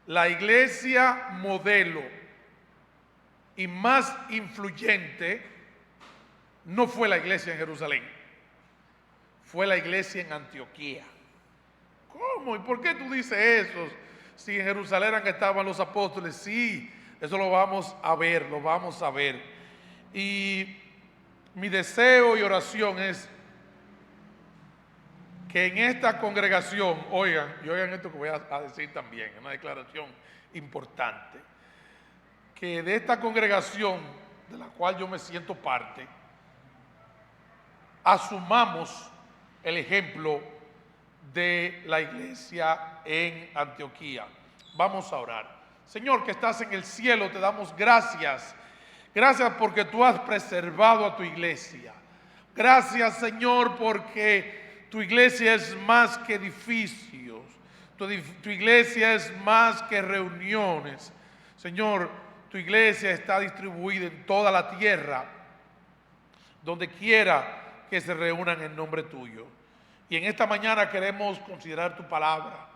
la iglesia modelo y más influyente no fue la iglesia en Jerusalén, fue la iglesia en Antioquía. ¿Cómo? ¿Y por qué tú dices eso? Si en Jerusalén estaban los apóstoles. Sí, eso lo vamos a ver, lo vamos a ver. Y mi deseo y oración es que en esta congregación, oigan, y oigan esto que voy a decir también, es una declaración importante, que de esta congregación de la cual yo me siento parte, asumamos el ejemplo de la iglesia en Antioquía. Vamos a orar. Señor, que estás en el cielo, te damos gracias. Gracias porque tú has preservado a tu iglesia. Gracias, Señor, porque tu iglesia es más que edificios. Tu iglesia es más que reuniones. Señor, tu iglesia está distribuida en toda la tierra, donde quiera que se reúnan en nombre tuyo. Y en esta mañana queremos considerar tu palabra.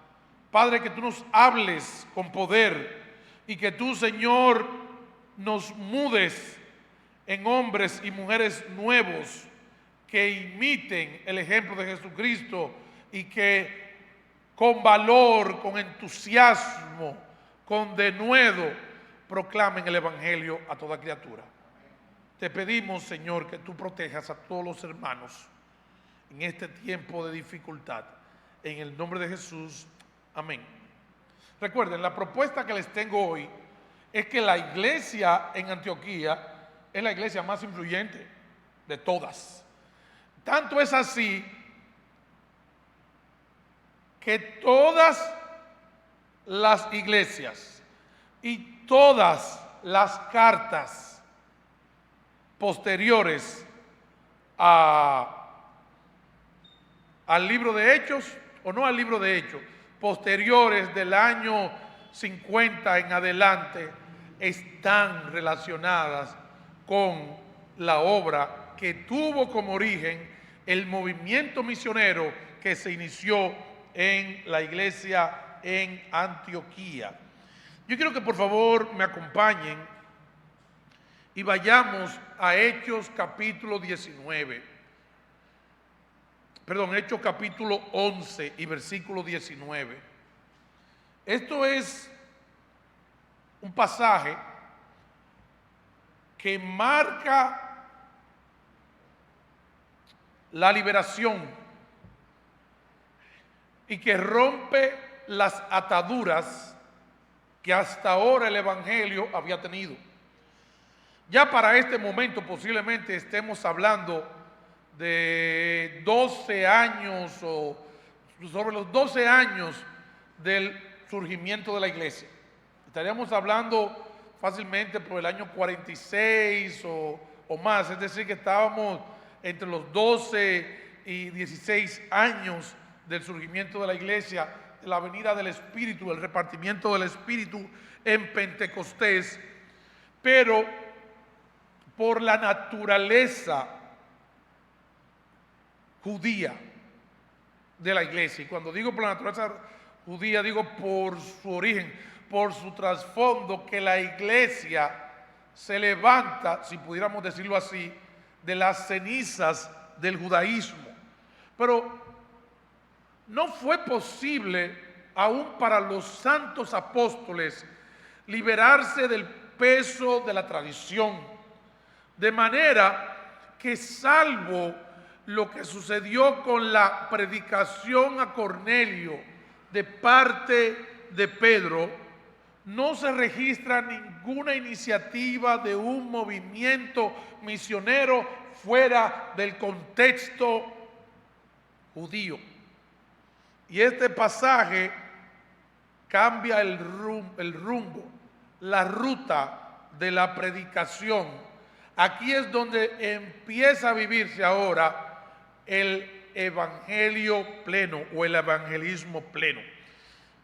Padre, que tú nos hables con poder y que tú, Señor, nos mudes en hombres y mujeres nuevos que imiten el ejemplo de Jesucristo y que con valor, con entusiasmo, con denuedo, proclamen el Evangelio a toda criatura. Te pedimos, Señor, que tú protejas a todos los hermanos en este tiempo de dificultad. En el nombre de Jesús, amén. Recuerden, la propuesta que les tengo hoy es que la iglesia en Antioquía es la iglesia más influyente de todas. Tanto es así que todas las iglesias y todas las cartas posteriores al libro de Hechos, o no al libro de Hechos, posteriores del año 50 en adelante, están relacionadas con la obra que tuvo como origen el movimiento misionero que se inició en la iglesia en Antioquía. Yo quiero que por favor me acompañen y vayamos a Hechos capítulo 19. Hechos capítulo 11 y versículo 19. Esto es un pasaje que marca la liberación y que rompe las ataduras que hasta ahora el Evangelio había tenido. Ya para este momento posiblemente estemos hablando de 12 años o sobre los 12 años del surgimiento de la iglesia. Estaríamos hablando fácilmente por el año 46 o más, es decir, que estábamos entre los 12 y 16 años del surgimiento de la iglesia, de la venida del Espíritu, el repartimiento del Espíritu en Pentecostés, pero por la naturaleza judía de la iglesia, y cuando digo por la naturaleza judía, digo por su origen, por su trasfondo, que la iglesia se levanta, si pudiéramos decirlo así, de las cenizas del judaísmo. Pero no fue posible, aún para los santos apóstoles, liberarse del peso de la tradición, de manera que, salvo lo que sucedió con la predicación a Cornelio de parte de Pedro, no se registra ninguna iniciativa de un movimiento misionero fuera del contexto judío. Y este pasaje cambia el rumbo, la ruta de la predicación. Aquí es donde empieza a vivirse ahora el evangelio pleno o el evangelismo pleno.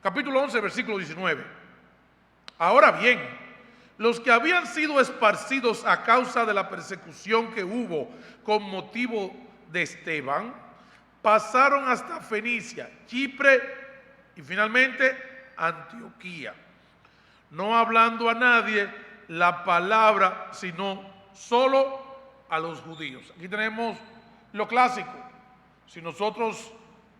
Capítulo 11, versículo 19. Ahora bien, los que habían sido esparcidos a causa de la persecución que hubo con motivo de Esteban, pasaron hasta Fenicia, Chipre y finalmente Antioquía. no hablando a nadie la palabra, sino solo a los judíos. Aquí tenemos lo clásico. Si nosotros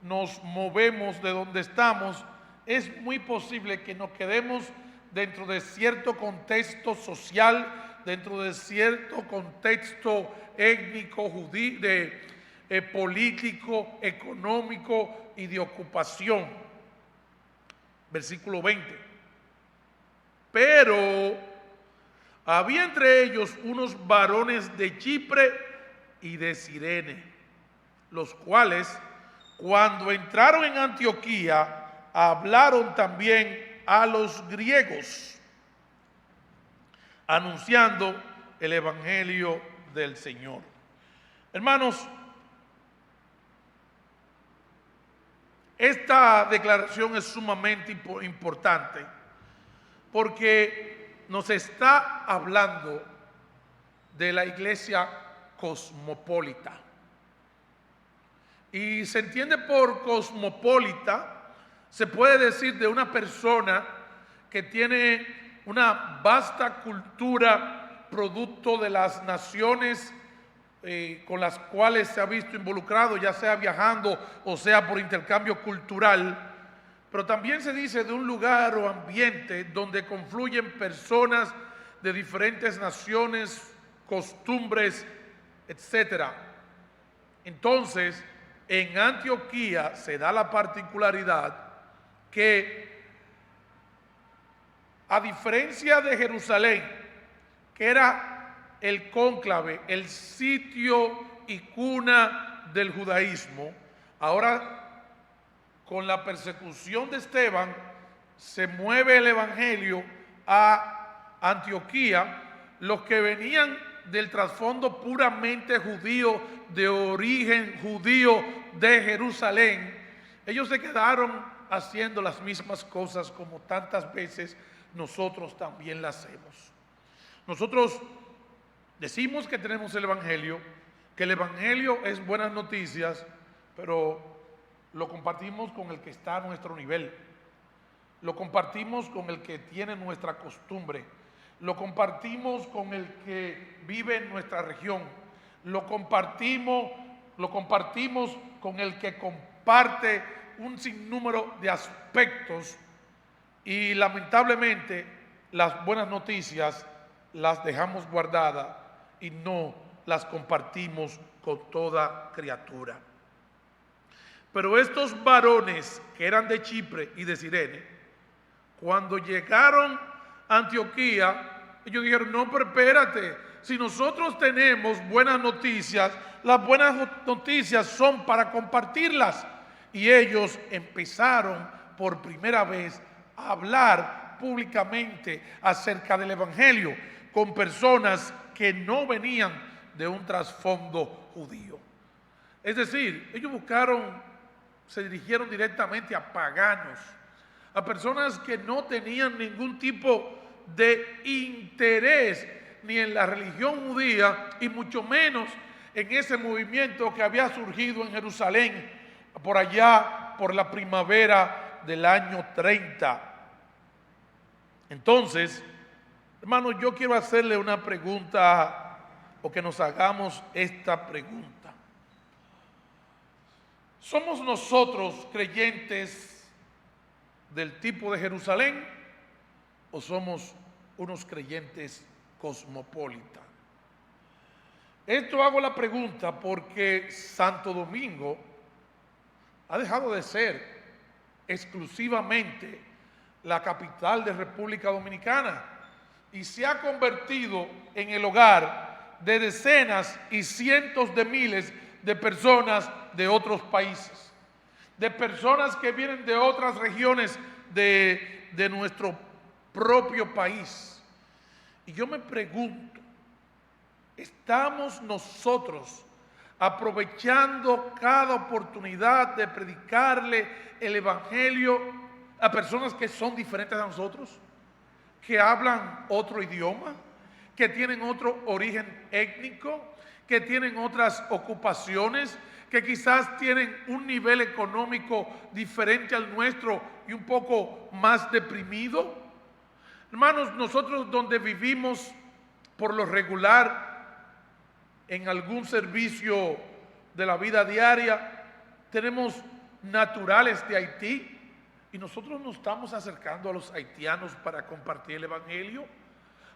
nos movemos de donde estamos, es muy posible que nos quedemos dentro de cierto contexto social, dentro de cierto contexto étnico, político, económico y de ocupación. Versículo 20. Pero había entre ellos unos varones de Chipre y de Cirene, los cuales, cuando entraron en Antioquía, hablaron también a los griegos, anunciando el evangelio del Señor. Hermanos, esta declaración es sumamente importante porque nos está hablando de la iglesia cosmopolita. Y se entiende por cosmopolita, se puede decir de una persona que tiene una vasta cultura producto de las naciones con las cuales se ha visto involucrado, ya sea viajando o sea por intercambio cultural, pero también se dice de un lugar o ambiente donde confluyen personas de diferentes naciones, costumbres, etc. Entonces, en Antioquía se da la particularidad que, a diferencia de Jerusalén, que era el cónclave, el sitio y cuna del judaísmo, ahora con la persecución de Esteban se mueve el evangelio a Antioquía. Los que venían del trasfondo puramente judío, de origen judío de Jerusalén, ellos se quedaron haciendo las mismas cosas como tantas veces nosotros también las hacemos. Nosotros decimos que tenemos el evangelio, que el evangelio es buenas noticias, pero lo compartimos con el que está a nuestro nivel, lo compartimos con el que tiene nuestra costumbre, lo compartimos con el que vive en nuestra región, lo compartimos con el que comparte un sinnúmero de aspectos, y lamentablemente las buenas noticias las dejamos guardadas y no las compartimos con toda criatura. Pero estos varones que eran de Chipre y de Cirene, cuando llegaron a Antioquía, ellos dijeron: no, pero espérate, si nosotros tenemos buenas noticias, las buenas noticias son para compartirlas. Y ellos empezaron por primera vez a hablar públicamente acerca del evangelio con personas que no venían de un trasfondo judío. Es decir, ellos se dirigieron directamente a paganos, a personas que no tenían ningún tipo de interés ni en la religión judía y mucho menos en ese movimiento que había surgido en Jerusalén por allá por la primavera del año 30. Entonces, hermanos, yo quiero hacerle una pregunta, o que nos hagamos esta pregunta. ¿Somos nosotros creyentes del tipo de Jerusalén o somos unos creyentes cosmopolitas? Esto hago la pregunta porque Santo Domingo ha dejado de ser exclusivamente la capital de República Dominicana y se ha convertido en el hogar de decenas y cientos de miles de personas de otros países, de personas que vienen de otras regiones de nuestro propio país. Y yo me pregunto, ¿estamos nosotros aprovechando cada oportunidad de predicarle el evangelio a personas que son diferentes a nosotros, que hablan otro idioma, que tienen otro origen étnico, que tienen otras ocupaciones, que quizás tienen un nivel económico diferente al nuestro y un poco más deprimido? Hermanos, nosotros donde vivimos por lo regular en algún servicio de la vida diaria, tenemos naturales de Haití y nosotros nos estamos acercando a los haitianos para compartir el evangelio.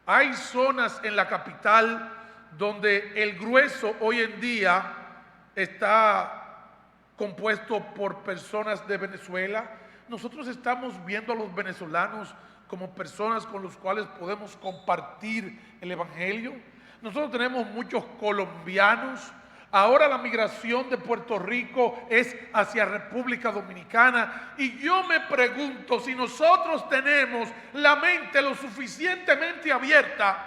Hay zonas en la capital donde el grueso hoy en día está compuesto por personas de Venezuela. Nosotros estamos viendo a los venezolanos como personas con las cuales podemos compartir el evangelio. Nosotros tenemos muchos colombianos. Ahora la migración de Puerto Rico es hacia República Dominicana. Y yo me pregunto si nosotros tenemos la mente lo suficientemente abierta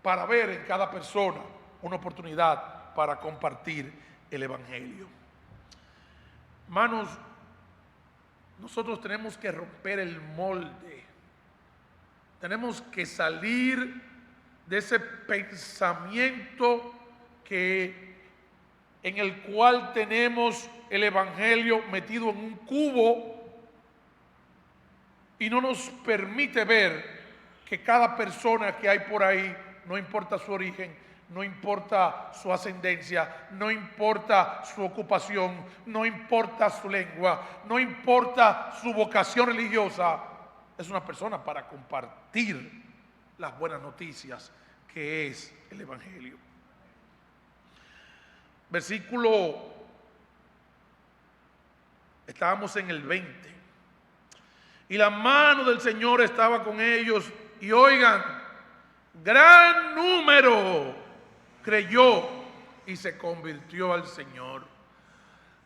para ver en cada persona una oportunidad para compartir el evangelio. Hermanos, nosotros tenemos que romper el molde. Tenemos que salir de ese pensamiento en el cual tenemos el evangelio metido en un cubo y no nos permite ver que cada persona que hay por ahí, no importa su origen, no importa su ascendencia, no importa su ocupación, no importa su lengua, no importa su vocación religiosa, es una persona para compartir las buenas noticias que es el evangelio. Estábamos en el 20, y la mano del Señor estaba con ellos, y oigan, gran número creyó y se convirtió al Señor.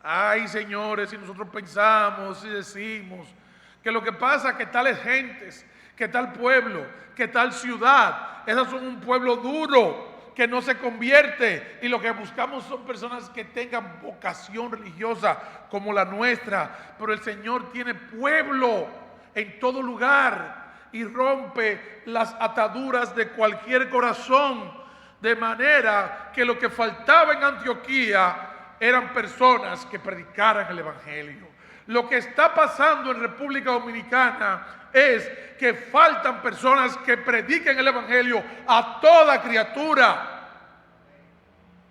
Ay, señores, si nosotros pensamos y decimos que lo que pasa es que tales gentes, que tal pueblo, que tal ciudad, esas son un pueblo duro, que no se convierte, y lo que buscamos son personas que tengan vocación religiosa como la nuestra, pero el Señor tiene pueblo en todo lugar y rompe las ataduras de cualquier corazón, de manera que lo que faltaba en Antioquía eran personas que predicaran el evangelio. Lo que está pasando en República Dominicana es que faltan personas que prediquen el evangelio a toda criatura.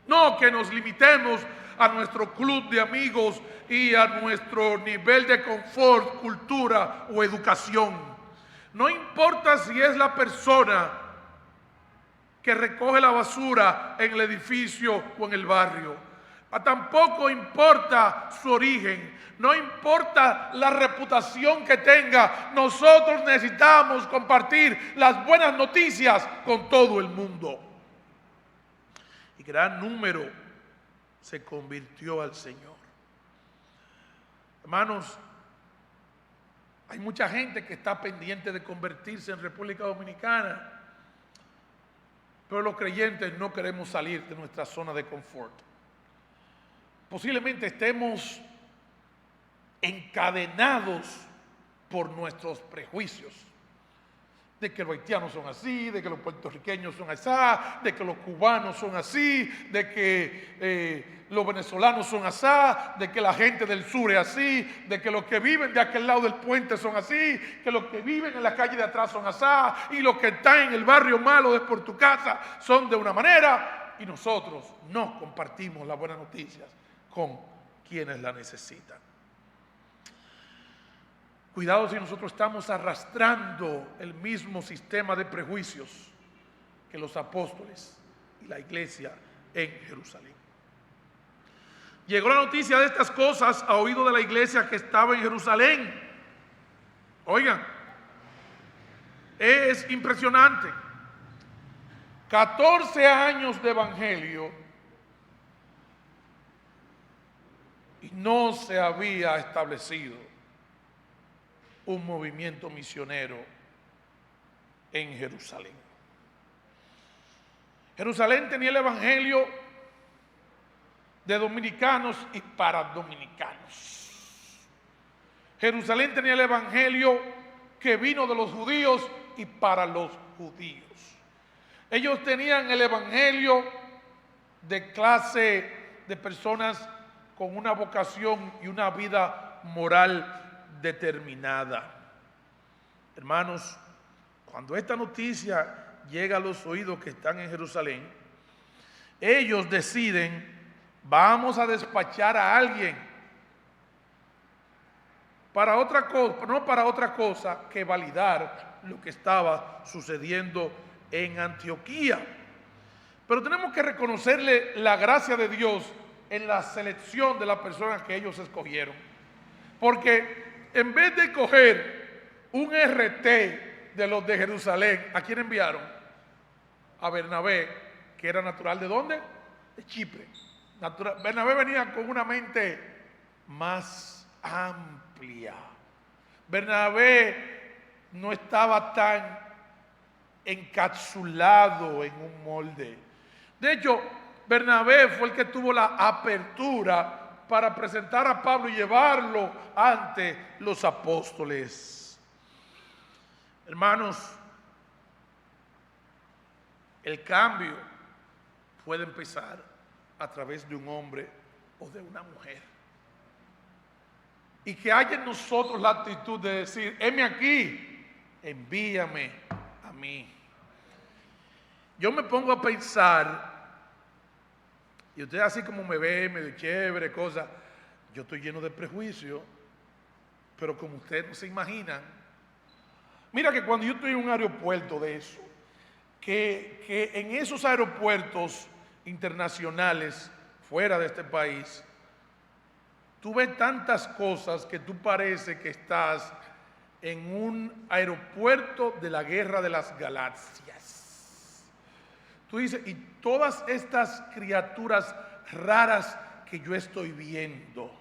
No que nos limitemos a nuestro club de amigos y a nuestro nivel de confort, cultura o educación. No importa si es la persona que recoge la basura en el edificio o en el barrio. Tampoco importa su origen, no importa la reputación que tenga. Nosotros necesitamos compartir las buenas noticias con todo el mundo. Y gran número se convirtió al Señor. Hermanos, hay mucha gente que está pendiente de convertirse en República Dominicana, pero los creyentes no queremos salir de nuestra zona de confort. Posiblemente estemos encadenados por nuestros prejuicios, de que los haitianos son así, de que los puertorriqueños son así, de que los cubanos son así, de que los venezolanos son así, de que la gente del sur es así, de que los que viven de aquel lado del puente son así, que los que viven en la calle de atrás son así, y los que están en el barrio malo de por tu casa son de una manera, y nosotros no compartimos las buenas noticias con quienes la necesitan. Cuidado si nosotros estamos arrastrando el mismo sistema de prejuicios que los apóstoles y la iglesia en Jerusalén. Llegó la noticia de estas cosas a oído de la iglesia que estaba en Jerusalén. Oigan, es impresionante. 14 años de evangelio y no se había establecido un movimiento misionero en Jerusalén. Jerusalén tenía el evangelio de dominicanos y para dominicanos. Jerusalén tenía el evangelio que vino de los judíos y para los judíos. Ellos tenían el evangelio de clase de personas con una vocación y una vida moral determinada. Hermanos, Cuando esta noticia llega a los oídos que están en Jerusalén, ellos deciden, vamos a despachar a alguien para otra cosa, no para otra cosa que validar lo que estaba sucediendo en Antioquía. Pero tenemos que reconocerle la gracia de Dios en la selección de las personas que ellos escogieron. Porque en vez de coger un RT de los de Jerusalén, ¿a quién enviaron? A Bernabé, que era natural ¿de dónde? De Chipre. Bernabé venía con una mente más amplia. Bernabé no estaba tan encapsulado en un molde. De hecho, Bernabé fue el que tuvo la apertura para presentar a Pablo y llevarlo ante los apóstoles. Hermanos, el cambio puede empezar a través de un hombre o de una mujer. Y que haya en nosotros la actitud de decir, heme aquí, envíame a mí. Yo me pongo a pensar, y usted así como me ve, medio chévere, cosas, yo estoy lleno de prejuicios, pero como ustedes no se imaginan, mira que cuando yo estoy en un aeropuerto de eso, que en esos aeropuertos internacionales fuera de este país, tú ves tantas cosas que tú parece que estás en un aeropuerto de la Guerra de las Galaxias. Tú dices, y todas estas criaturas raras que yo estoy viendo.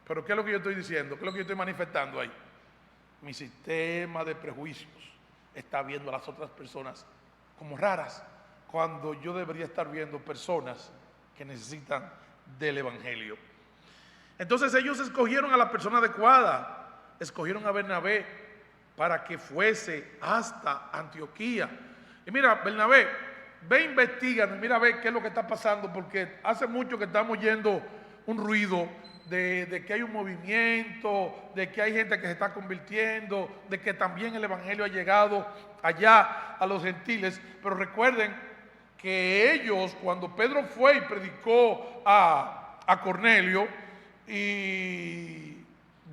Pero ¿qué es lo que yo estoy diciendo? ¿Qué es lo que yo estoy manifestando ahí? Mi sistema de prejuicios está viendo a las otras personas como raras, cuando yo debería estar viendo personas que necesitan del Evangelio. Entonces ellos escogieron a la persona adecuada, escogieron a Bernabé para que fuese hasta Antioquía. Y mira, Bernabé, ve, investiga, mira, ve qué es lo que está pasando, porque hace mucho que estamos oyendo un ruido de que hay un movimiento, de que hay gente que se está convirtiendo, de que también el Evangelio ha llegado allá a los gentiles. Pero recuerden que ellos, cuando Pedro fue y predicó a Cornelio y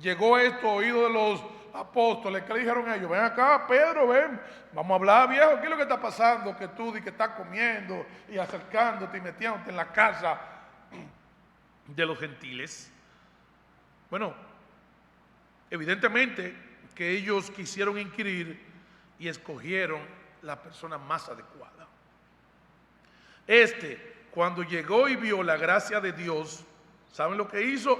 llegó esto a oídos de los apóstoles, ¿qué le dijeron a ellos? Ven acá, Pedro, ven, vamos a hablar, viejo, ¿qué es lo que está pasando? Que tú di que estás comiendo y acercándote y metiéndote en la casa de los gentiles. Bueno, evidentemente que ellos quisieron inquirir y escogieron la persona más adecuada. Cuando llegó y vio la gracia de Dios, ¿saben lo que hizo?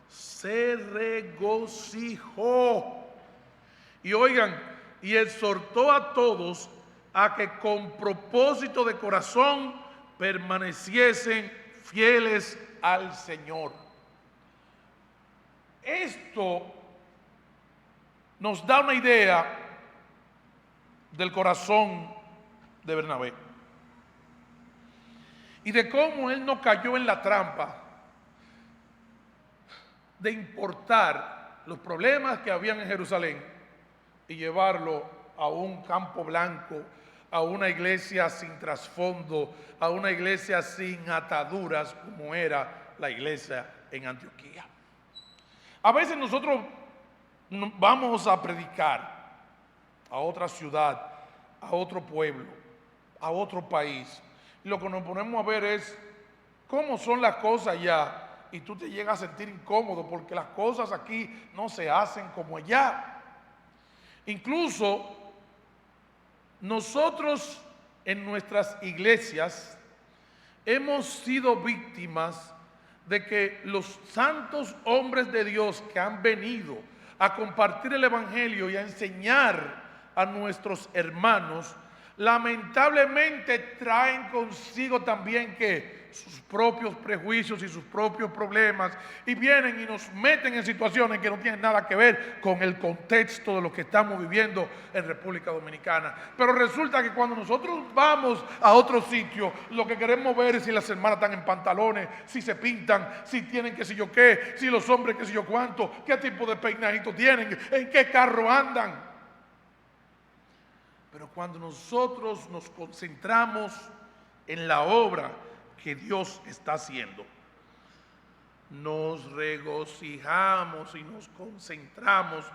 Se regocijó. Y oigan, y exhortó a todos a que con propósito de corazón permaneciesen fieles al Señor. Esto nos da una idea del corazón de Bernabé y de cómo él no cayó en la trampa de importar los problemas que habían en Jerusalén y llevarlo a un campo blanco, a una iglesia sin trasfondo, a una iglesia sin ataduras como era la iglesia en Antioquía. A veces nosotros vamos a predicar a otra ciudad, a otro pueblo, a otro país. Y lo que nos ponemos a ver es cómo son las cosas allá. Y tú te llegas a sentir incómodo porque las cosas aquí no se hacen como allá. Incluso nosotros en nuestras iglesias hemos sido víctimas de que los santos hombres de Dios que han venido a compartir el Evangelio y a enseñar a nuestros hermanos, lamentablemente traen consigo también que sus propios prejuicios y sus propios problemas, y vienen y nos meten en situaciones que no tienen nada que ver con el contexto de lo que estamos viviendo en República Dominicana. Pero resulta que cuando nosotros vamos a otro sitio, lo que queremos ver es si las hermanas están en pantalones, si se pintan, si tienen qué sé yo qué, si los hombres qué sé yo cuánto, qué tipo de peinadito tienen, en qué carro andan. Pero cuando nosotros nos concentramos en la obra que Dios está haciendo, nos regocijamos y nos concentramos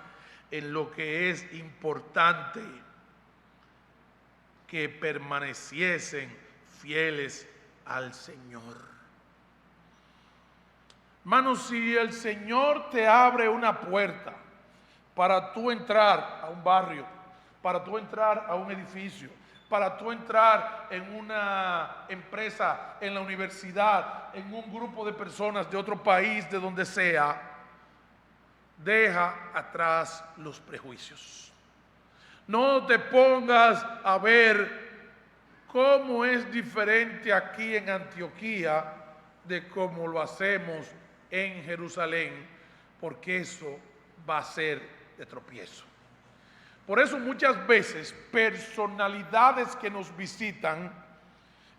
en lo que es importante, que permaneciesen fieles al Señor. Hermanos, si el Señor te abre una puerta para tú entrar a un barrio, para tú entrar a un edificio, para tú entrar en una empresa, en la universidad, en un grupo de personas de otro país, de donde sea, deja atrás los prejuicios. No te pongas a ver cómo es diferente aquí en Antioquía de cómo lo hacemos en Jerusalén, porque eso va a ser de tropiezo. Por eso muchas veces personalidades que nos visitan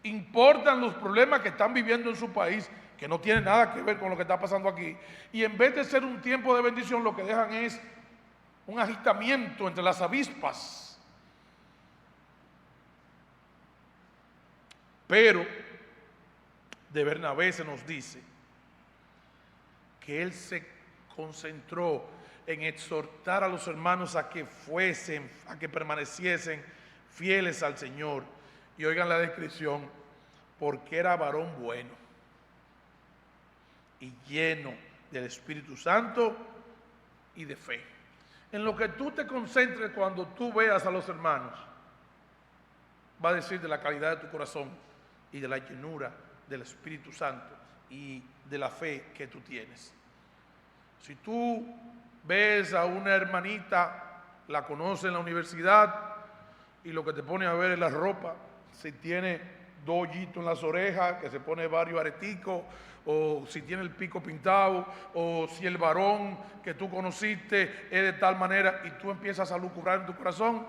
importan los problemas que están viviendo en su país, que no tienen nada que ver con lo que está pasando aquí, y en vez de ser un tiempo de bendición, lo que dejan es un agitamiento entre las avispas. Pero de Bernabé se nos dice que él se concentró en exhortar a los hermanos a que permaneciesen fieles al Señor. Y oigan la descripción, porque era varón bueno y lleno del Espíritu Santo y de fe. En lo que tú te concentres cuando tú veas a los hermanos, va a decir de la calidad de tu corazón y de la llenura del Espíritu Santo y de la fe que tú tienes. Si tú ves a una hermanita, la conoces en la universidad y lo que te pone a ver es la ropa, si tiene 2 hoyitos en las orejas, que se pone varios areticos, o si tiene el pico pintado, o si el varón que tú conociste es de tal manera y tú empiezas a lucubrar en tu corazón,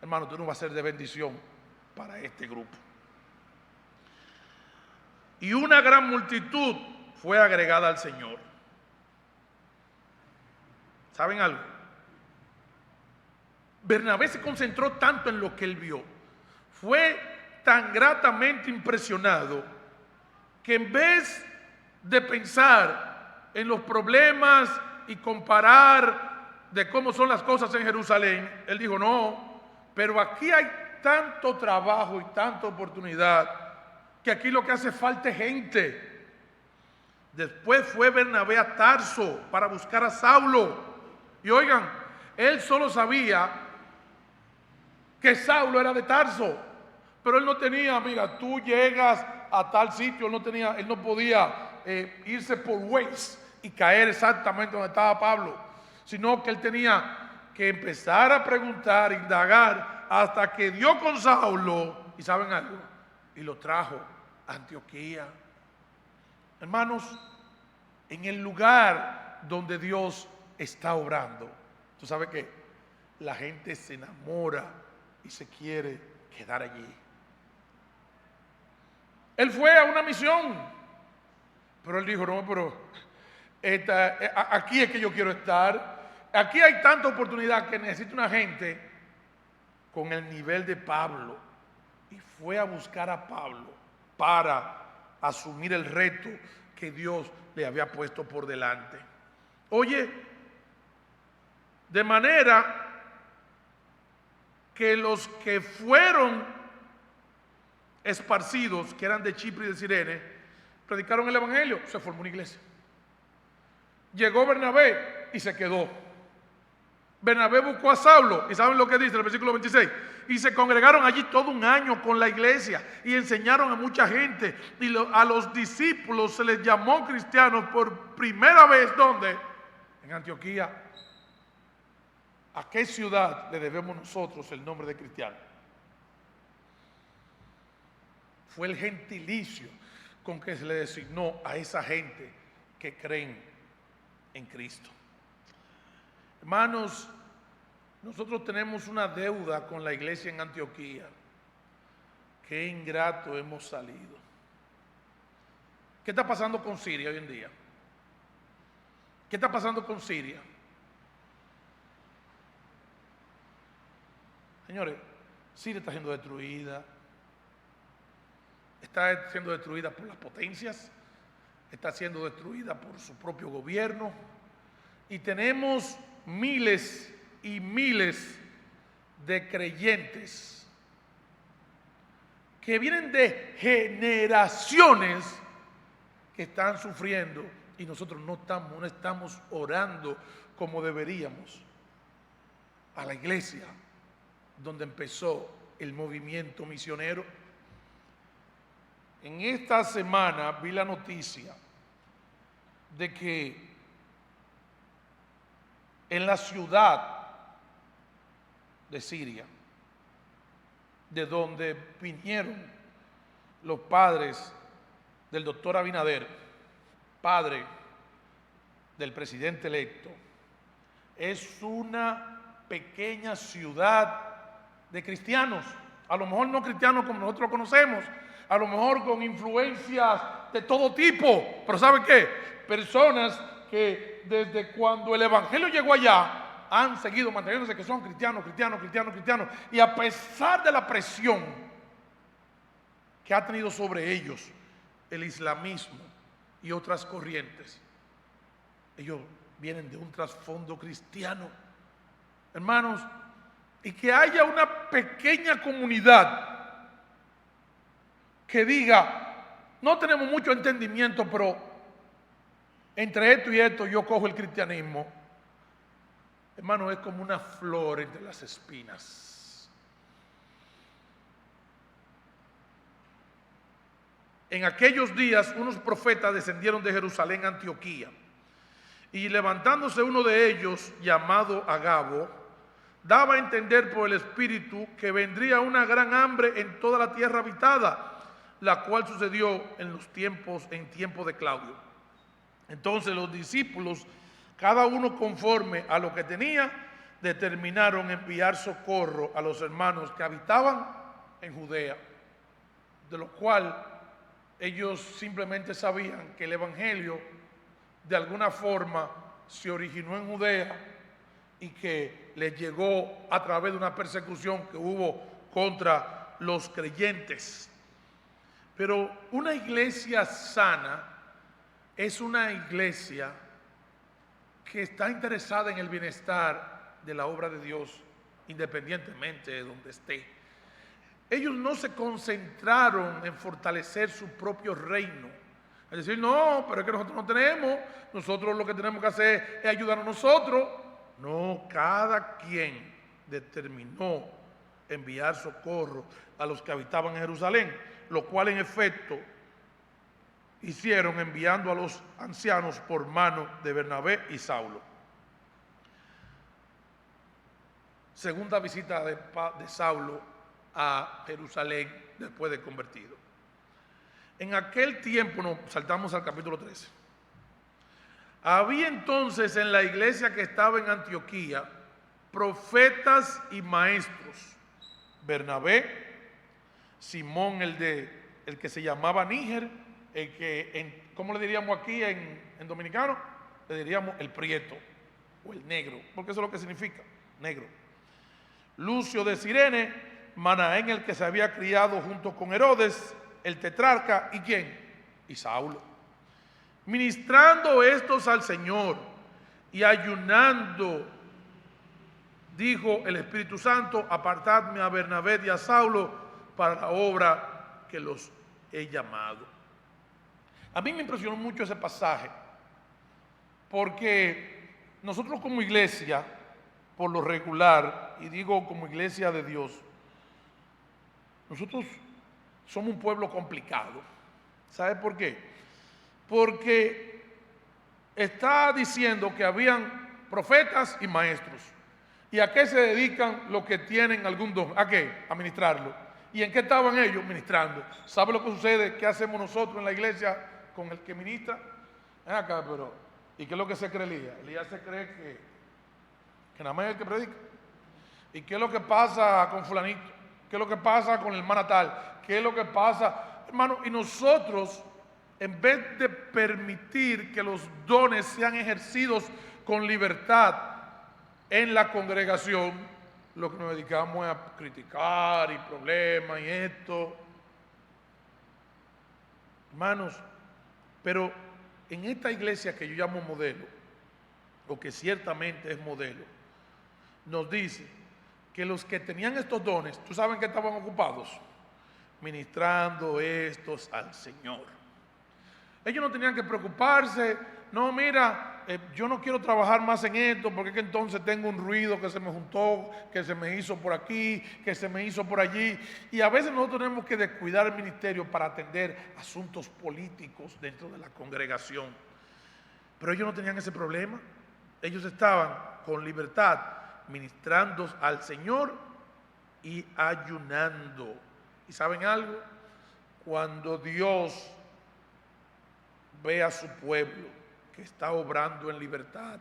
hermano, tú no vas a ser de bendición para este grupo. Y una gran multitud fue agregada al Señor. ¿Saben algo? Bernabé se concentró tanto en lo que él vio, fue tan gratamente impresionado, que en vez de pensar en los problemas y comparar de cómo son las cosas en Jerusalén, él dijo, no, pero aquí hay tanto trabajo y tanta oportunidad, que aquí lo que hace falta es gente. Después fue Bernabé a Tarso para buscar a Saulo. Y oigan, él solo sabía que Saulo era de Tarso, pero él no tenía, mira, tú llegas a tal sitio, él no podía irse por Waze y caer exactamente donde estaba Pablo, sino que él tenía que empezar a preguntar, indagar, hasta que dio con Saulo, y saben algo, y lo trajo a Antioquía. Hermanos, en el lugar donde Dios está obrando, ¿tú sabes qué? La gente se enamora y se quiere quedar allí. Él fue a una misión, pero él dijo, no, pero aquí es que yo quiero estar. Aquí hay tanta oportunidad que necesito una gente con el nivel de Pablo. Y fue a buscar a Pablo para asumir el reto que Dios le había puesto por delante. Oye, de manera que los que fueron esparcidos, que eran de Chipre y de Cirene, predicaron el evangelio, se formó una iglesia. Llegó Bernabé y se quedó. Bernabé buscó a Saulo, y ¿saben lo que dice el versículo 26? Y se congregaron allí todo un año con la iglesia y enseñaron a mucha gente, y a los discípulos se les llamó cristianos por primera vez. ¿Dónde? En Antioquía. ¿A qué ciudad le debemos nosotros el nombre de cristiano? Fue el gentilicio con que se le designó a esa gente que creen en Cristo. Hermanos, nosotros tenemos una deuda con la iglesia en Antioquía. Qué ingrato hemos salido. ¿Qué está pasando con Siria hoy en día? ¿Qué está pasando con Siria? Señores, Siria está siendo destruida. Está siendo destruida por las potencias. Está siendo destruida por su propio gobierno. Y tenemos miles y miles de creyentes que vienen de generaciones que están sufriendo y nosotros no estamos orando como deberíamos a la iglesia donde empezó el movimiento misionero. En esta semana vi la noticia de que en la ciudad de Siria, de donde vinieron los padres del doctor Abinader, padre del presidente electo, es una pequeña ciudad de cristianos, a lo mejor no cristianos como nosotros lo conocemos, a lo mejor con influencias de todo tipo, pero ¿sabe qué? Personas que desde cuando el evangelio llegó allá han seguido manteniéndose que son cristianos, y a pesar de la presión que ha tenido sobre ellos el islamismo y otras corrientes, ellos vienen de un trasfondo cristiano, hermanos, y que haya una pequeña comunidad que diga, no tenemos mucho entendimiento, pero entre esto y esto yo cojo el cristianismo. Hermano, es como una flor entre las espinas. En aquellos días unos profetas descendieron de Jerusalén a Antioquía, y levantándose uno de ellos, llamado Agabo, daba a entender por el Espíritu que vendría una gran hambre en toda la tierra habitada, la cual sucedió en tiempo de Claudio. Entonces los discípulos, cada uno conforme a lo que tenía, determinaron enviar socorro a los hermanos que habitaban en Judea, de lo cual ellos simplemente sabían que el evangelio de alguna forma se originó en Judea y que les llegó a través de una persecución que hubo contra los creyentes. Pero una iglesia sana es una iglesia que está interesada en el bienestar de la obra de Dios, independientemente de donde esté. Ellos no se concentraron en fortalecer su propio reino. Es decir, no, pero es que nosotros no tenemos, nosotros lo que tenemos que hacer es ayudar a nosotros. No, cada quien determinó enviar socorro a los que habitaban en Jerusalén, lo cual en efecto hicieron enviando a los ancianos por mano de Bernabé y Saulo. Segunda visita de Saulo a Jerusalén después de convertido. En aquel tiempo, nos saltamos al capítulo 13. Había entonces en la iglesia que estaba en Antioquía profetas y maestros: Bernabé, Simón el que se llamaba Níger, el que, ¿cómo le diríamos aquí en dominicano? Le diríamos el prieto o el negro, porque eso es lo que significa, negro. Lucio de Cirene, Manaén el que se había criado junto con Herodes, el tetrarca, ¿y quién? Y Saulo. Ministrando estos al Señor y ayunando, dijo el Espíritu Santo: apartadme a Bernabé y a Saulo para la obra que los he llamado. A mí me impresionó mucho ese pasaje, porque nosotros como iglesia, por lo regular, y digo como iglesia de Dios, nosotros somos un pueblo complicado. ¿Sabe por qué? Porque está diciendo que habían profetas y maestros. ¿Y a qué se dedican los que tienen algún don? ¿A qué? A ministrarlo. ¿Y en qué estaban ellos? Ministrando. ¿Sabe lo que sucede? ¿Qué hacemos nosotros en la iglesia con el que ministra? Ven acá, pero ¿y qué es lo que se cree Elías? Elías se cree que nada más es el que predica. ¿Y qué es lo que pasa con fulanito? ¿Qué es lo que pasa con el hermana tal? ¿Qué es lo que pasa? Hermano, y nosotros, en vez de permitir que los dones sean ejercidos con libertad en la congregación, lo que nos dedicamos es a criticar y problemas y esto. Hermanos, pero en esta iglesia que yo llamo modelo, o que ciertamente es modelo, nos dice que los que tenían estos dones, ¿tú saben que estaban ocupados? Ministrando estos al Señor. Ellos no tenían que preocuparse, no, mira, yo no quiero trabajar más en esto porque es que entonces tengo un ruido que se me juntó, que se me hizo por aquí, que se me hizo por allí. Y a veces nosotros tenemos que descuidar el ministerio para atender asuntos políticos dentro de la congregación. Pero ellos no tenían ese problema. Ellos estaban con libertad ministrando al Señor y ayunando. ¿Y saben algo? Cuando Dios ve a su pueblo que está obrando en libertad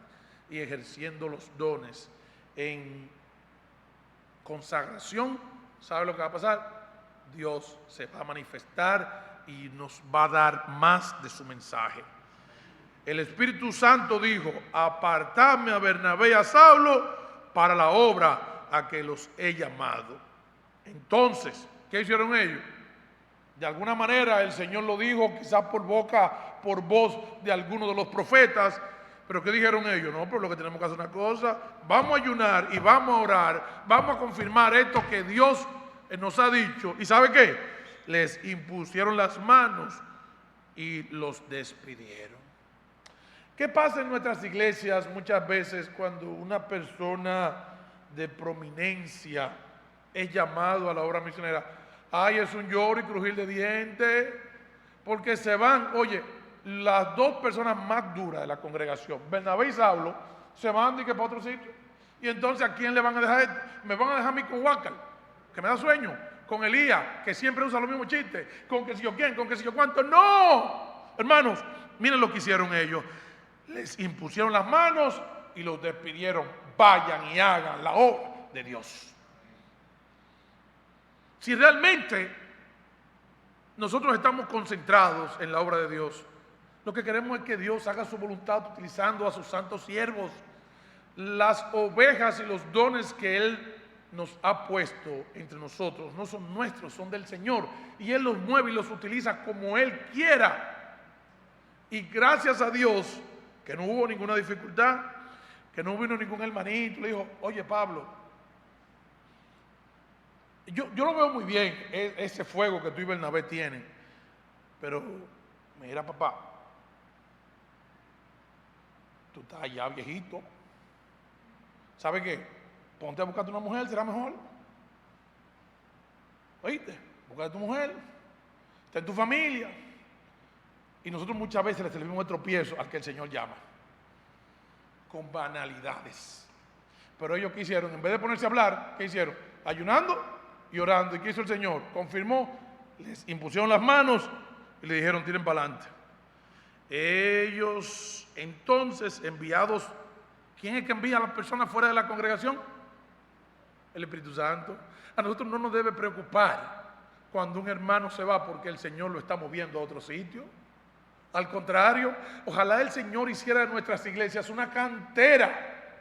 y ejerciendo los dones en consagración, ¿sabe lo que va a pasar? Dios se va a manifestar y nos va a dar más de su mensaje. El Espíritu Santo dijo: apartadme a Bernabé y a Saulo para la obra a que los he llamado. Entonces, ¿qué hicieron ellos? De alguna manera el Señor lo dijo, quizás por voz de algunos de los profetas, pero ¿qué dijeron ellos? No, pero lo que tenemos que hacer es una cosa, vamos a ayunar y vamos a orar, vamos a confirmar esto que Dios nos ha dicho. ¿Y sabe qué? Les impusieron las manos y los despidieron. ¿Qué pasa en nuestras iglesias muchas veces cuando una persona de prominencia es llamado a la obra misionera? Ay, es un lloro y crujir de dientes, porque se van, oye, las dos personas más duras de la congregación, Bernabé y Saulo, se van de que para otro sitio. Y entonces, ¿a quién le van a dejar? Me van a dejar a mí con Huácal, que me da sueño, con Elías, que siempre usa los mismos chistes, con que si yo quién, con que si yo cuánto. ¡No! Hermanos, miren lo que hicieron ellos. Les impusieron las manos y los despidieron. Vayan y hagan la obra de Dios. Si realmente nosotros estamos concentrados en la obra de Dios, lo que queremos es que Dios haga su voluntad utilizando a sus santos siervos. Las ovejas y los dones que Él nos ha puesto entre nosotros no son nuestros, son del Señor. Y Él los mueve y los utiliza como Él quiera. Y gracias a Dios que no hubo ninguna dificultad, que no vino ningún hermanito, le dijo: oye, Pablo, yo lo veo muy bien, ese fuego que tú y Bernabé tienen, pero mira, papá, tú estás ya viejito, ¿sabe qué? Ponte a buscarte una mujer, será mejor. Oíste, búscate tu mujer, está en tu familia. Y nosotros muchas veces le servimos el tropiezo al que el Señor llama, con banalidades. Pero ellos, ¿qué hicieron? En vez de ponerse a hablar, ¿qué hicieron? Ayunando y orando. ¿Y qué hizo el Señor? Confirmó, les impusieron las manos y le dijeron: tiren para adelante. Ellos entonces, enviados, ¿quién es que envía a las personas fuera de la congregación? El Espíritu Santo. A nosotros no nos debe preocupar cuando un hermano se va porque el Señor lo está moviendo a otro sitio. Al contrario, ojalá el Señor hiciera de nuestras iglesias una cantera,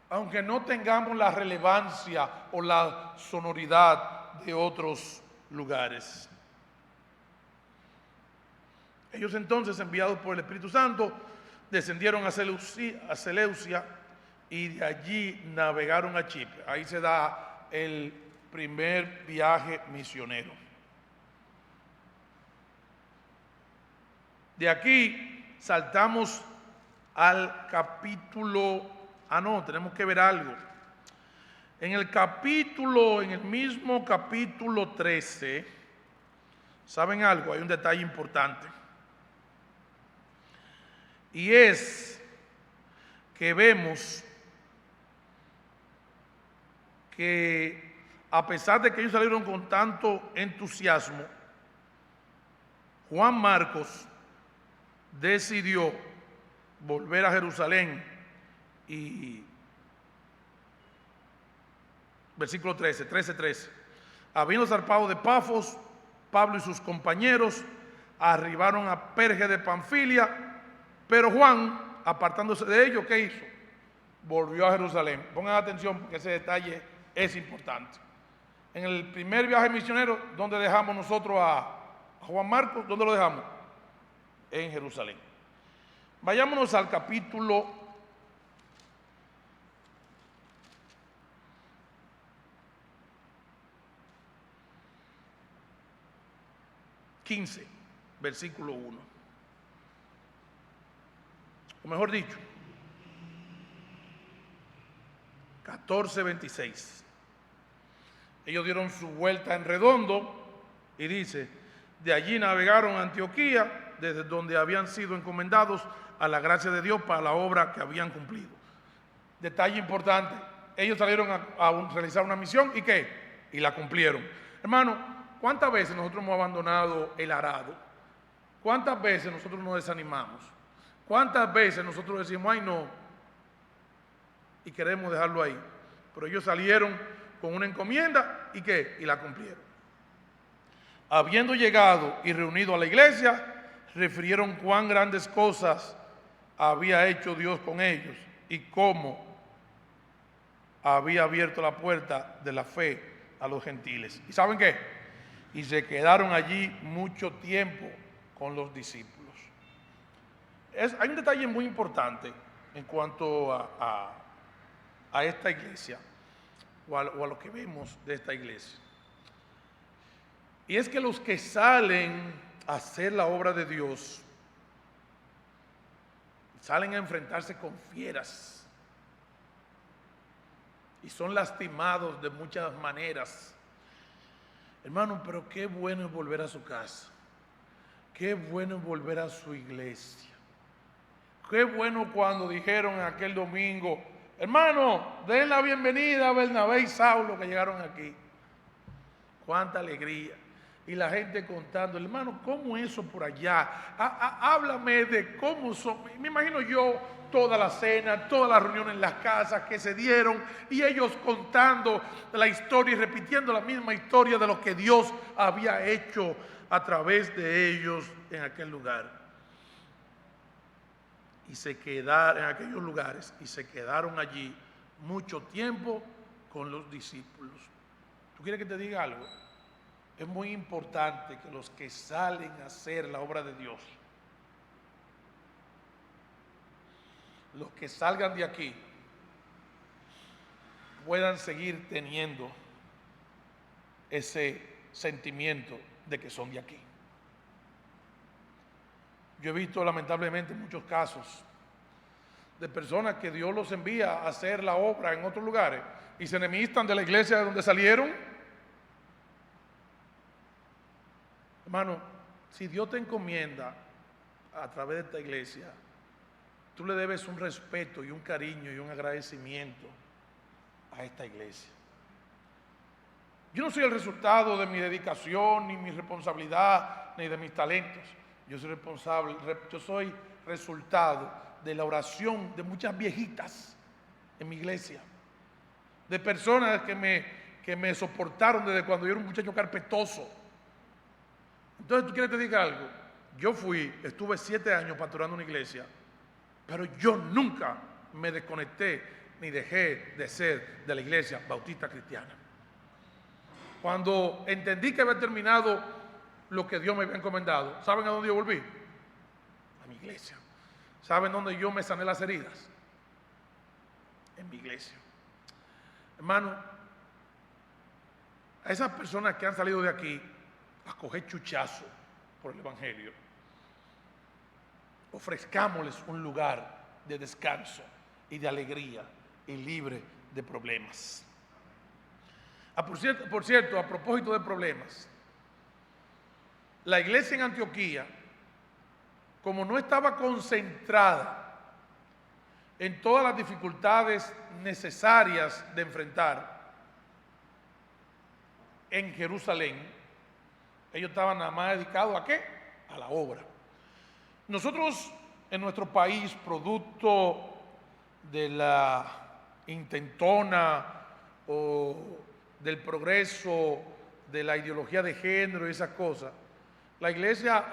aunque no tengamos la relevancia o la sonoridad de otros lugares. Ellos entonces, enviados por el Espíritu Santo, descendieron a Seleucia y de allí navegaron a Chipre. Ahí se da el primer viaje misionero. De aquí saltamos al capítulo, tenemos que ver algo. En el mismo capítulo 13, ¿saben algo? Hay un detalle importante. Y es que vemos que a pesar de que ellos salieron con tanto entusiasmo, Juan Marcos decidió volver a Jerusalén y versículo 13. Habiendo zarpado de Pafos, Pablo y sus compañeros arribaron a Perge de Panfilia, pero Juan, apartándose de ellos, ¿qué hizo? volvió a Jerusalén. Pongan atención porque ese detalle es importante. En el primer viaje misionero, ¿dónde dejamos nosotros a Juan Marcos? ¿Dónde lo dejamos? En Jerusalén. Vayámonos al capítulo 15, versículo 1. O mejor dicho, 14:26. Ellos dieron su vuelta en redondo y dice, de allí navegaron a Antioquía, desde donde habían sido encomendados a la gracia de Dios para la obra que habían cumplido. Detalle importante, ellos salieron a realizar una misión, ¿y qué? Y la cumplieron. Hermano, ¿cuántas veces nosotros hemos abandonado el arado? ¿Cuántas veces nosotros nos desanimamos? ¿Cuántas veces nosotros decimos, ay no, y queremos dejarlo ahí? Pero ellos salieron con una encomienda, ¿y qué? Y la cumplieron. Habiendo llegado y reunido a la iglesia, refirieron cuán grandes cosas había hecho Dios con ellos y cómo había abierto la puerta de la fe a los gentiles. ¿Y saben qué? Y se quedaron allí mucho tiempo con los discípulos. Hay un detalle muy importante en cuanto a esta iglesia o a lo que vemos de esta iglesia. Y es que los que salen a hacer la obra de Dios salen a enfrentarse con fieras y son lastimados de muchas maneras. Hermano, pero qué bueno es volver a su casa, qué bueno es volver a su iglesia, qué bueno cuando dijeron aquel domingo, hermano, den la bienvenida a Bernabé y Saulo que llegaron aquí. Cuánta alegría. Y la gente contando, hermano, ¿cómo eso por allá? Háblame de cómo son. Me imagino yo toda la cena, todas las reuniones en las casas que se dieron y ellos contando la historia y repitiendo la misma historia de lo que Dios había hecho a través de ellos en aquel lugar. Y se quedaron en aquellos lugares y se quedaron allí mucho tiempo con los discípulos. ¿Tú quieres que te diga algo? Es muy importante que los que salen a hacer la obra de Dios, los que salgan de aquí, puedan seguir teniendo ese sentimiento de que son de aquí. Yo he visto lamentablemente muchos casos de personas que Dios los envía a hacer la obra en otros lugares y se enemistan de la iglesia de donde salieron. Hermano, si Dios te encomienda a través de esta iglesia, tú le debes un respeto y un cariño y un agradecimiento a esta iglesia. Yo no soy el resultado de mi dedicación, ni mi responsabilidad, ni de mis talentos. Yo soy resultado de la oración de muchas viejitas en mi iglesia, de personas que me soportaron desde cuando yo era un muchacho carpetoso. Entonces, ¿tú quieres que te diga algo? Yo estuve 7 años pastorando una iglesia, pero yo nunca me desconecté ni dejé de ser de la iglesia bautista cristiana. Cuando entendí que había terminado lo que Dios me había encomendado, ¿saben a dónde yo volví? A mi iglesia. ¿Saben dónde yo me sané las heridas? En mi iglesia. Hermano, a esas personas que han salido de aquí a coger chuchazo por el Evangelio, ofrezcámosles un lugar de descanso y de alegría y libre de problemas. Por cierto, a propósito de problemas, la iglesia en Antioquía, como no estaba concentrada en todas las dificultades necesarias de enfrentar en Jerusalén, ellos estaban nada más dedicados ¿a qué? A la obra. Nosotros en nuestro país, producto de la intentona o del progreso de la ideología de género y esas cosas, la iglesia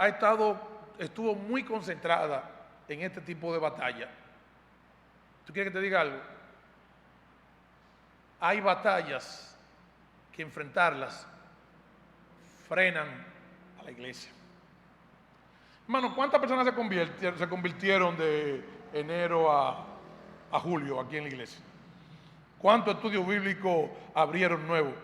estuvo muy concentrada en este tipo de batalla. ¿Tú quieres que te diga algo? hay batallas que enfrentarlas frenan a la iglesia. Hermano, ¿cuántas personas se convirtieron de enero a julio aquí en la iglesia? ¿Cuántos estudios bíblicos abrieron nuevos?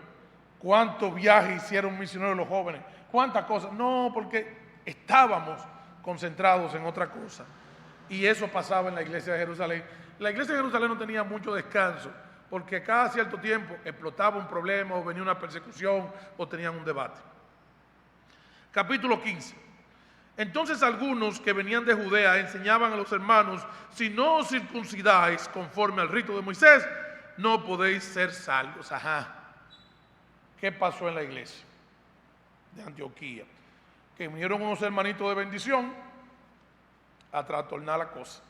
¿Cuántos viajes hicieron misioneros los jóvenes? ¿Cuántas cosas? No, porque estábamos concentrados en otra cosa. Y eso pasaba en la iglesia de Jerusalén. La iglesia de Jerusalén no tenía mucho descanso, porque cada cierto tiempo explotaba un problema o venía una persecución o tenían un debate. Capítulo 15. Entonces algunos que venían de Judea enseñaban a los hermanos: si no os circuncidáis conforme al rito de Moisés, no podéis ser salvos. Ajá. ¿Qué pasó en la iglesia de Antioquía? Que vinieron unos hermanitos de bendición a trastornar la cosa.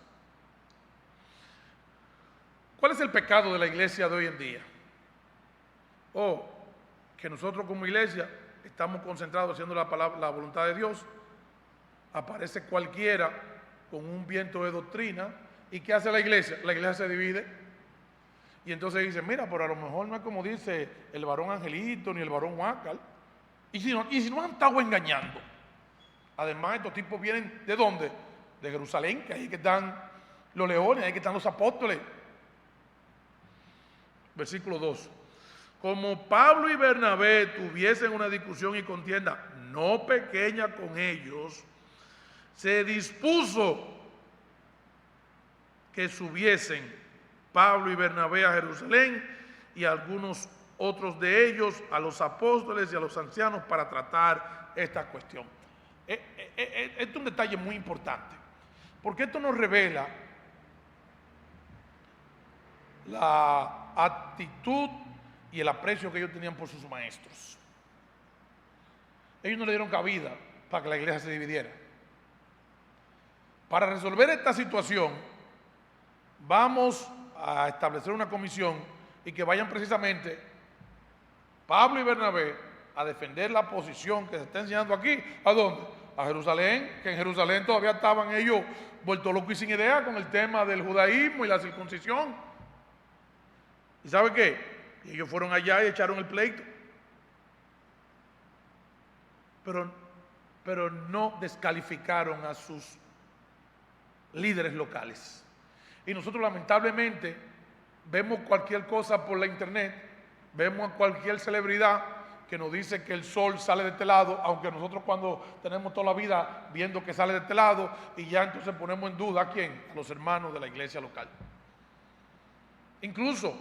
¿Cuál es el pecado de la iglesia de hoy en día? Que nosotros como iglesia estamos concentrados haciendo la voluntad de Dios. Aparece cualquiera con un viento de doctrina. ¿Y qué hace la iglesia? La iglesia se divide. Y entonces dice: mira, pero a lo mejor no es como dice el varón Angelito ni el varón Huácal. Y si no han estado engañando. Además, estos tipos vienen ¿de dónde? De Jerusalén, que ahí que están los leones, ahí que están los apóstoles. Versículo 2. Como Pablo y Bernabé tuviesen una discusión y contienda no pequeña con ellos, se dispuso que subiesen Pablo y Bernabé a Jerusalén y algunos otros de ellos a los apóstoles y a los ancianos para tratar esta cuestión. Esto es un detalle muy importante, porque esto nos revela la actitud y el aprecio que ellos tenían por sus maestros. Ellos no le dieron cabida para que la iglesia se dividiera. Para resolver esta situación, vamos a establecer una comisión y que vayan precisamente Pablo y Bernabé a defender la posición que se está enseñando aquí. ¿A dónde? A Jerusalén, que en Jerusalén todavía estaban ellos vueltos locos y sin idea con el tema del judaísmo y la circuncisión. ¿Y sabe qué? Ellos fueron allá y echaron el pleito. Pero no descalificaron a sus líderes locales. Y nosotros lamentablemente vemos cualquier cosa por la internet, vemos a cualquier celebridad que nos dice que el sol sale de este lado, aunque nosotros cuando tenemos toda la vida viendo que sale de este lado, y ya entonces ponemos en duda ¿a quién? A los hermanos de la iglesia local. Incluso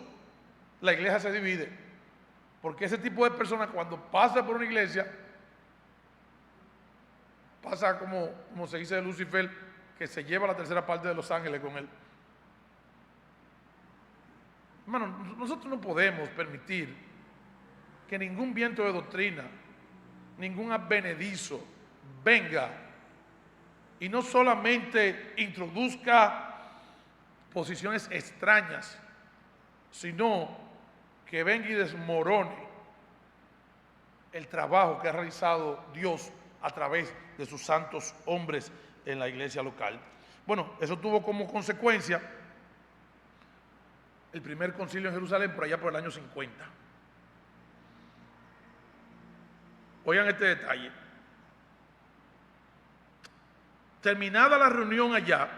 la iglesia se divide, porque ese tipo de personas cuando pasa por una iglesia, pasa como se dice de Lucifer, que se lleva la tercera parte de los ángeles con él. Hermano, nosotros no podemos permitir que ningún viento de doctrina, ningún advenedizo venga y no solamente introduzca posiciones extrañas, sino que venga y desmorone el trabajo que ha realizado Dios a través de sus santos hombres en la iglesia local. Bueno, eso tuvo como consecuencia el primer concilio en Jerusalén por allá por el año 50. Oigan este detalle. Terminada la reunión allá,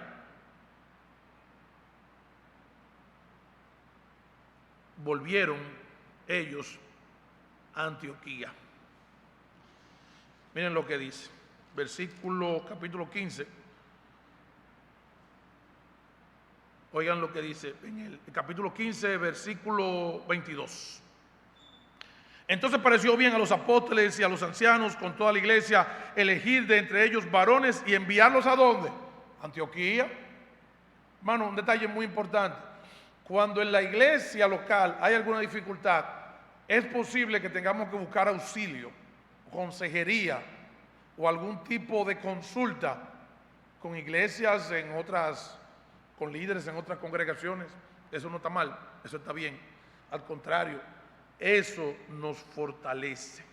volvieron ellos a Antioquía. Miren lo que dice, capítulo 15. Oigan lo que dice en el capítulo 15, versículo 22. Entonces pareció bien a los apóstoles y a los ancianos con toda la iglesia elegir de entre ellos varones y enviarlos ¿a dónde? Antioquía. Hermano, un detalle muy importante. Cuando en la iglesia local hay alguna dificultad, es posible que tengamos que buscar auxilio, consejería o algún tipo de consulta con iglesias en otras, con líderes en otras congregaciones. Eso no está mal, eso está bien. Al contrario, eso nos fortalece.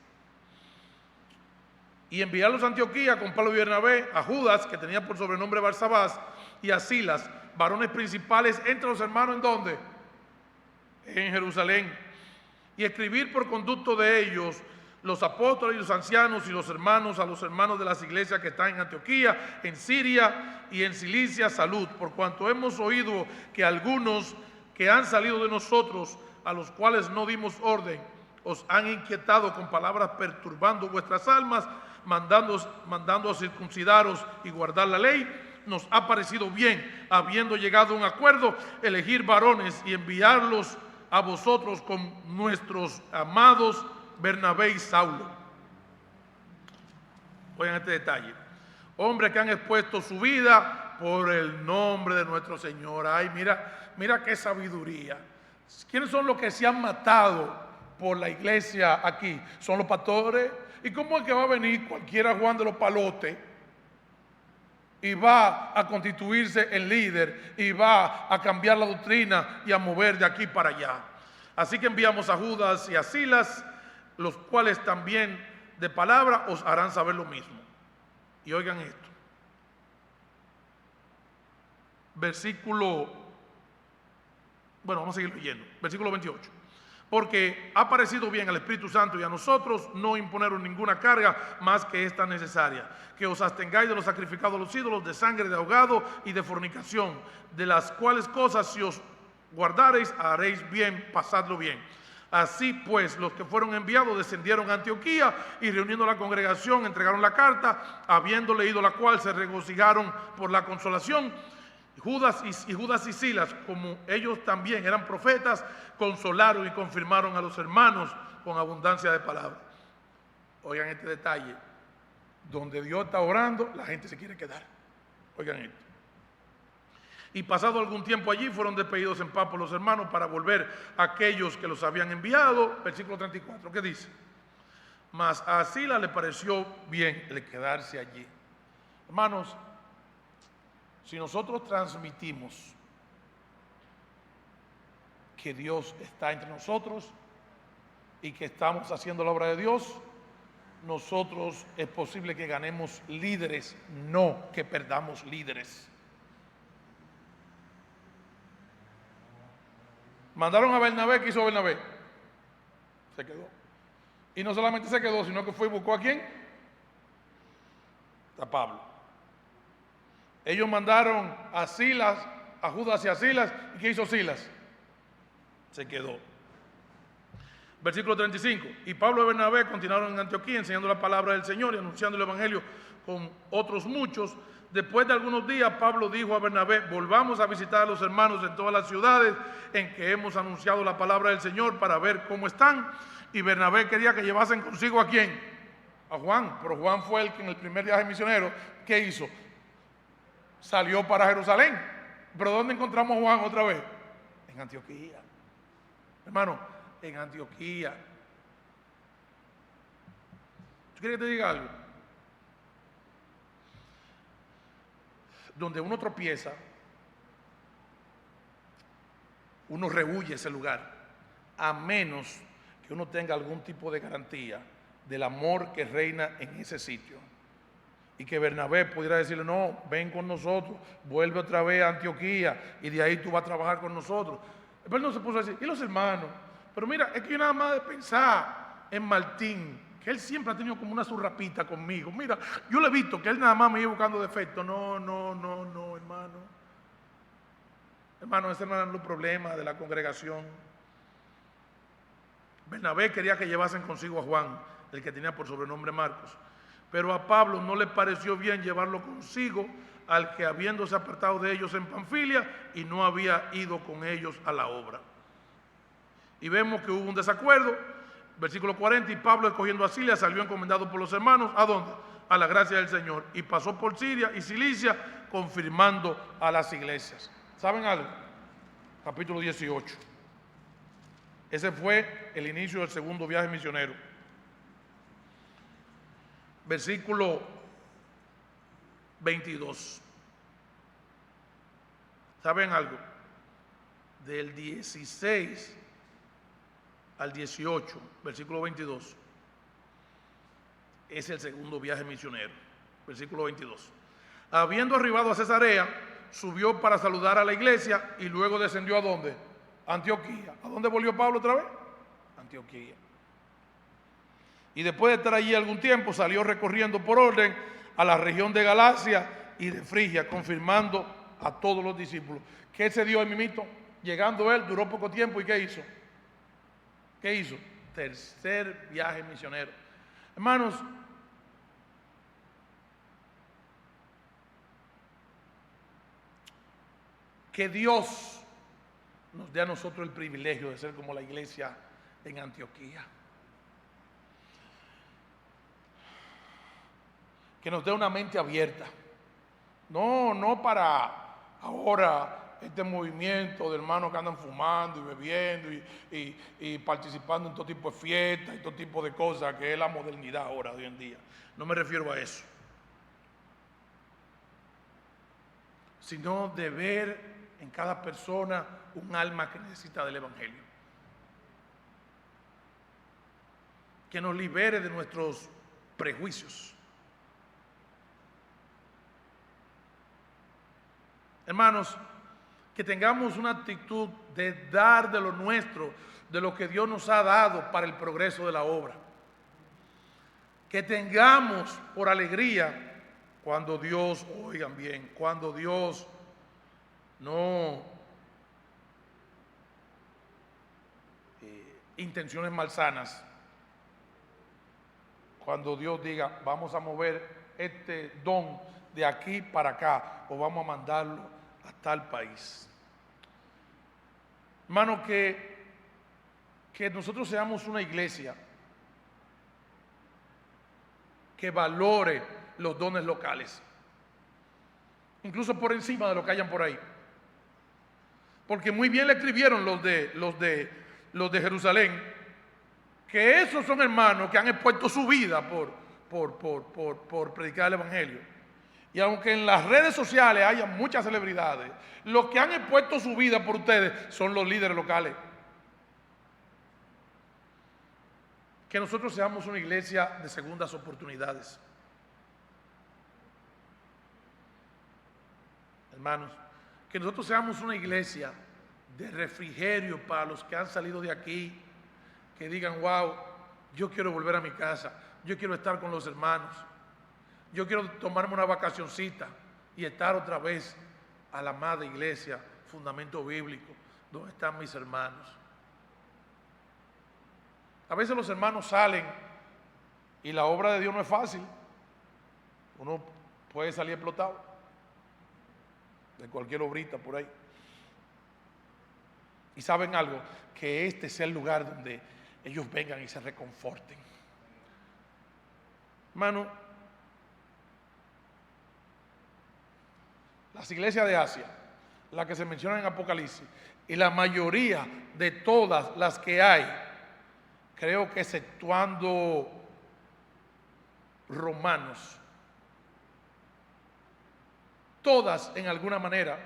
Y enviarlos a Antioquía con Pablo y Bernabé, a Judas, que tenía por sobrenombre Barsabás, y a Silas, varones principales entre los hermanos, ¿en dónde? En Jerusalén. y escribir por conducto de ellos los apóstoles y los ancianos y los hermanos a los hermanos de las iglesias que están en Antioquía, en Siria y en Cilicia, salud, por cuanto hemos oído que algunos que han salido de nosotros, a los cuales no dimos orden, os han inquietado con palabras perturbando vuestras almas, mandando a circuncidaros y guardar la ley. Nos ha parecido bien, habiendo llegado a un acuerdo, elegir varones y enviarlos a vosotros con nuestros amados Bernabé y Saulo. Oigan este detalle: hombres que han expuesto su vida por el nombre de nuestro Señor. Ay, mira qué sabiduría. ¿Quiénes son los que se han matado por la iglesia aquí? Son los pastores. ¿Y cómo es que va a venir cualquiera Juan de los Palotes y va a constituirse en líder y va a cambiar la doctrina y a mover de aquí para allá? Así que enviamos a Judas y a Silas, los cuales también de palabra os harán saber lo mismo. Y oigan esto, vamos a seguir leyendo, versículo 28. Porque ha parecido bien al Espíritu Santo y a nosotros no imponeros ninguna carga más que esta necesaria, que os abstengáis de los sacrificados a los ídolos, de sangre, de ahogado y de fornicación, de las cuales cosas si os guardareis haréis bien, pasadlo bien. Así pues, los que fueron enviados descendieron a Antioquía y reuniendo la congregación entregaron la carta, habiendo leído la cual se regocijaron por la consolación. Judas y Silas, como ellos también eran profetas, consolaron y confirmaron a los hermanos con abundancia de palabras. Oigan este detalle: donde Dios está orando, la gente se quiere quedar. Oigan esto. Y pasado algún tiempo allí, fueron despedidos en paz por los hermanos para volver a aquellos que los habían enviado. Versículo 34, ¿qué dice? Mas a Silas le pareció bien el quedarse allí. Hermanos, si nosotros transmitimos que Dios está entre nosotros y que estamos haciendo la obra de Dios, nosotros es posible que ganemos líderes, no que perdamos líderes. Mandaron a Bernabé. ¿Qué hizo Bernabé? Se quedó. Y no solamente se quedó, sino que fue y buscó ¿a quién? A Pablo. Ellos mandaron a Silas, a Judas y a Silas. ¿Y qué hizo Silas? Se quedó. Versículo 35. Y Pablo y Bernabé continuaron en Antioquía enseñando la palabra del Señor y anunciando el evangelio con otros muchos. Después de algunos días, Pablo dijo a Bernabé: volvamos a visitar a los hermanos en todas las ciudades en que hemos anunciado la palabra del Señor para ver cómo están. Y Bernabé quería que llevasen consigo ¿a quién? A Juan. Pero Juan fue el que en el primer viaje misionero, ¿qué hizo? Salió para Jerusalén. ¿Pero dónde encontramos a Juan otra vez? En Antioquía. Hermano, en Antioquía. ¿Tú quieres que te diga algo? Donde uno tropieza, uno rehuye ese lugar, a menos que uno tenga algún tipo de garantía del amor que reina en ese sitio. Y que Bernabé pudiera decirle: no, ven con nosotros, vuelve otra vez a Antioquía y de ahí tú vas a trabajar con nosotros. Pero no se puso a decir: ¿y los hermanos? Pero mira, es que yo nada más de pensar en Martín, que él siempre ha tenido como una surrapita conmigo. Mira, yo le he visto que él nada más me iba buscando defectos. No, hermano. Hermano, ese no era el problema de la congregación. Bernabé quería que llevasen consigo a Juan, el que tenía por sobrenombre Marcos. Pero a Pablo no le pareció bien llevarlo consigo, al que habiéndose apartado de ellos en Panfilia y no había ido con ellos a la obra. Y vemos que hubo un desacuerdo. Versículo 40, y Pablo, escogiendo a Silas, salió encomendado por los hermanos. ¿A dónde? A la gracia del Señor. Y pasó por Siria y Cilicia, confirmando a las iglesias. ¿Saben algo? Capítulo 18. Ese fue el inicio del segundo viaje misionero. Versículo 22. ¿Saben algo? Del 16 al 18, versículo 22, es el segundo viaje misionero. Versículo 22. Habiendo arribado a Cesarea, subió para saludar a la iglesia y luego descendió ¿a dónde? Antioquía. ¿A dónde volvió Pablo otra vez? Antioquía. Y después de estar allí algún tiempo, salió recorriendo por orden a la región de Galacia y de Frigia, confirmando a todos los discípulos. ¿Qué se dio ahí mismito? Llegando él, duró poco tiempo, ¿y qué hizo? ¿Qué hizo? Tercer viaje misionero. Hermanos, que Dios nos dé a nosotros el privilegio de ser como la iglesia en Antioquía. Que nos dé una mente abierta. No para ahora este movimiento de hermanos que andan fumando y bebiendo y participando en todo tipo de fiestas y todo tipo de cosas, que es la modernidad ahora, de hoy en día. No me refiero a eso. Sino de ver en cada persona un alma que necesita del Evangelio. Que nos libere de nuestros prejuicios. Hermanos, que tengamos una actitud de dar de lo nuestro, de lo que Dios nos ha dado para el progreso de la obra. Que tengamos por alegría cuando Dios, oigan bien, cuando Dios no intenciones malsanas, cuando Dios diga, vamos a mover este don de aquí para acá o vamos a mandarlo a tal país. Hermano, que nosotros seamos una iglesia que valore los dones locales, incluso por encima de lo que hayan por ahí. Porque muy bien le escribieron los de Jerusalén, que esos son hermanos que han expuesto su vida por predicar el Evangelio. Y aunque en las redes sociales haya muchas celebridades, los que han expuesto su vida por ustedes son los líderes locales. Que nosotros seamos una iglesia de segundas oportunidades. Hermanos, que nosotros seamos una iglesia de refrigerio para los que han salido de aquí, que digan, wow, yo quiero volver a mi casa, yo quiero estar con los hermanos, yo quiero tomarme una vacacioncita y estar otra vez a la amada iglesia, fundamento bíblico, donde están mis hermanos. A veces los hermanos salen y la obra de Dios no es fácil. Uno puede salir explotado de cualquier obrita por ahí. Y saben algo, que este sea el lugar donde ellos vengan y se reconforten. Hermano, las iglesias de Asia, las que se mencionan en Apocalipsis, y la mayoría de todas las que hay, creo que exceptuando Romanos, todas en alguna manera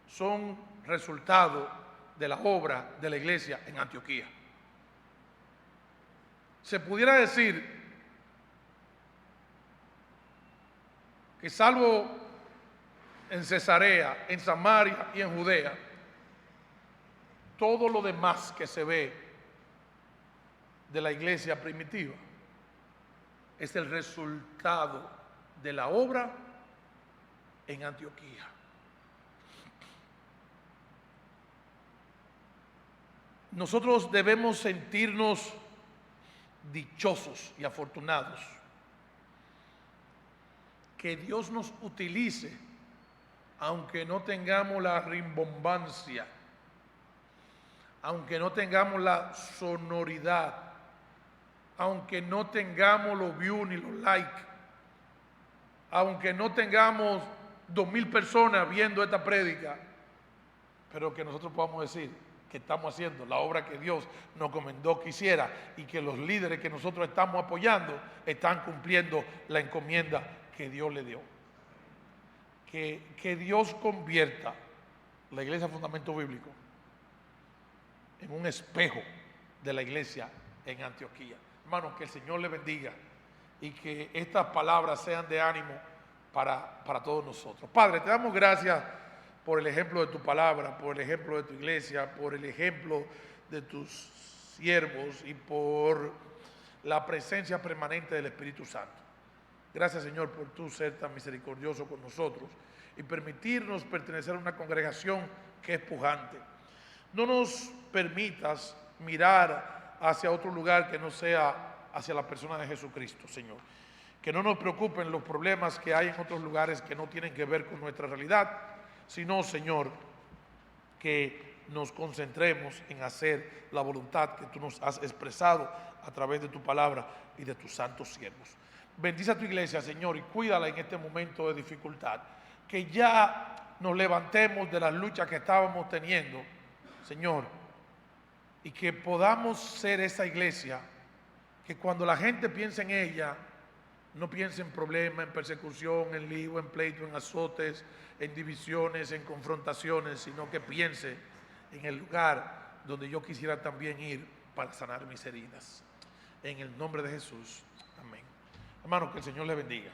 son resultado de la obra de la iglesia en Antioquía. Se pudiera decir que salvo en Cesarea, en Samaria y en Judea, todo lo demás que se ve de la iglesia primitiva es el resultado de la obra en Antioquía. Nosotros debemos sentirnos dichosos y afortunados que Dios nos utilice, aunque no tengamos la rimbombancia, aunque no tengamos la sonoridad, aunque no tengamos los views ni los likes, aunque no tengamos 2,000 personas viendo esta prédica, pero que nosotros podamos decir que estamos haciendo la obra que Dios nos encomendó que hiciera y que los líderes que nosotros estamos apoyando están cumpliendo la encomienda que Dios le dio. Que Dios convierta la iglesia Fundamento Bíblico en un espejo de la iglesia en Antioquía. Hermanos, que el Señor le bendiga y que estas palabras sean de ánimo para todos nosotros. Padre, te damos gracias por el ejemplo de tu palabra, por el ejemplo de tu iglesia, por el ejemplo de tus siervos y por la presencia permanente del Espíritu Santo. Gracias, Señor, por tú ser tan misericordioso con nosotros y permitirnos pertenecer a una congregación que es pujante. No nos permitas mirar hacia otro lugar que no sea hacia la persona de Jesucristo, Señor. Que no nos preocupen los problemas que hay en otros lugares que no tienen que ver con nuestra realidad, sino, Señor, que nos concentremos en hacer la voluntad que tú nos has expresado a través de tu palabra y de tus santos siervos. Bendice a tu iglesia, Señor, y cuídala en este momento de dificultad. Que ya nos levantemos de las luchas que estábamos teniendo, Señor, y que podamos ser esa iglesia que cuando la gente piense en ella, no piense en problemas, en persecución, en lío, en pleito, en azotes, en divisiones, en confrontaciones, sino que piense en el lugar donde yo quisiera también ir para sanar mis heridas. En el nombre de Jesús. Amén. Hermanos, que el Señor les bendiga.